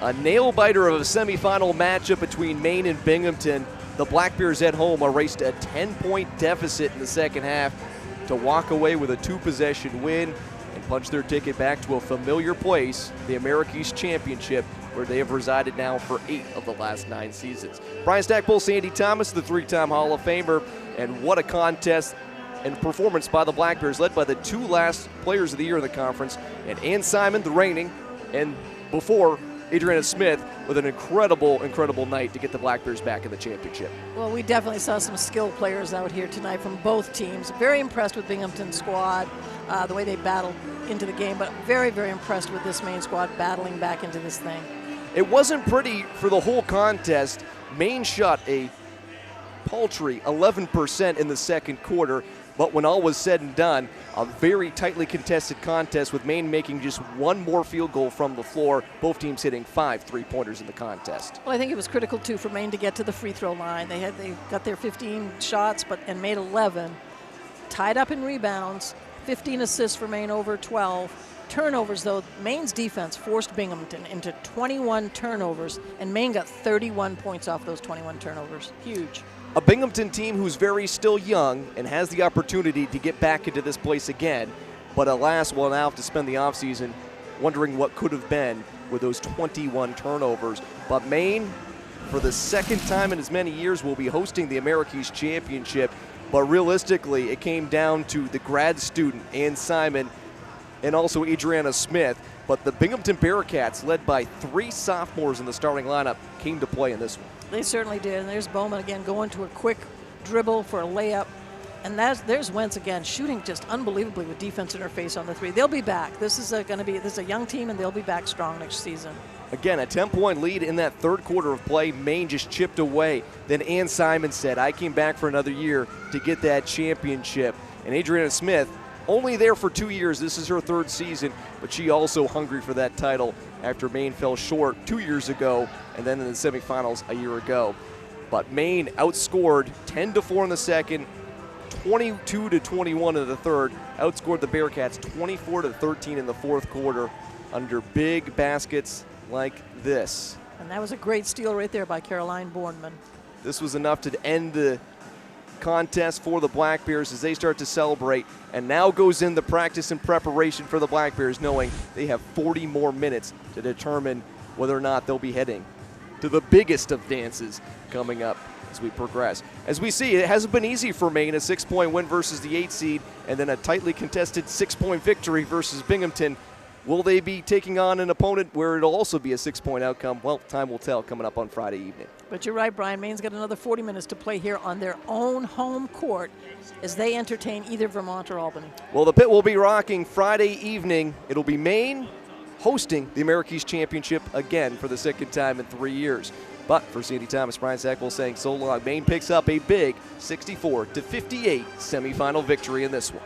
A nail-biter of a semifinal matchup between Maine and Binghamton. The Black Bears at home erased a 10-point deficit in the second half to walk away with a 2-possession win and punch their ticket back to a familiar place, the America East Championship, where they have resided now for 8 of the last 9 seasons. Brian Stackpole, Sandy Thomas, the 3-time Hall of Famer, and what a contest and performance by the Black Bears, led by the 2 last players of the year in the conference, and Ann Simon, the reigning, and before Adriana Smith, with an incredible night to get the Black Bears back in the championship. Well, we definitely saw some skilled players out here tonight from both teams. Very impressed with Binghamton's squad, the way they battled into the game, but very, very impressed with this Maine squad battling back into this thing. It wasn't pretty for the whole contest. Maine shot a paltry 11% in the second quarter, but when all was said and done, a very tightly contested contest with Maine making just 1 more field goal from the floor, both teams hitting 5 3-pointers in the contest. Well, I think it was critical, too, for Maine to get to the free throw line. They got their 15 shots and made 11. Tied up in rebounds, 15 assists for Maine over 12. Turnovers, though, Maine's defense forced Binghamton into 21 turnovers, and Maine got 31 points off those 21 turnovers. Huge. A Binghamton team who's very still young and has the opportunity to get back into this place again, but alas, will now have to spend the offseason wondering what could have been with those 21 turnovers. But Maine, for the second time in as many years, will be hosting the America East Championship, but realistically, it came down to the grad student, Ann Simon, and also Adriana Smith. But the Binghamton Bearcats, led by 3 sophomores in the starting lineup, came to play in this one. They certainly did. And there's Bowman again going to a quick dribble for a layup. And there's Wentz again shooting just unbelievably with defense in her face on the 3. They'll be back. This is a young team, and they'll be back strong next season. Again, a 10-point lead in that third quarter of play. Maine just chipped away. Then Ann Simon said, I came back for another year to get that championship. And Adriana Smith, only there for 2 years. This is her 3rd season, but she also hungry for that title after Maine fell short 2 years ago and then in the semifinals a year ago. But Maine outscored 10-4 in the second, 22-21 in the third, outscored the Bearcats 24-13 in the fourth quarter under big baskets like this. And that was a great steal right there by Caroline Bourneman. This was enough to end the contest for the Black Bears as they start to celebrate, and now goes in the practice and preparation for the Black Bears, knowing they have 40 more minutes to determine whether or not they'll be heading to the biggest of dances coming up as we progress. As we see, it hasn't been easy for Maine, a 6-point win versus the 8 seed, and then a tightly contested 6-point victory versus Binghamton. Will they be taking on an opponent where it'll also be a 6-point outcome? Well, time will tell coming up on Friday evening. But you're right, Brian. Maine's got another 40 minutes to play here on their own home court as they entertain either Vermont or Albany. Well, the pit will be rocking Friday evening. It'll be Maine hosting the America East Championship again for the 2nd time in 3 years. But for Sandy Thomas, Brian Stackpole saying so long. Maine picks up a big 64-58 semifinal victory in this one.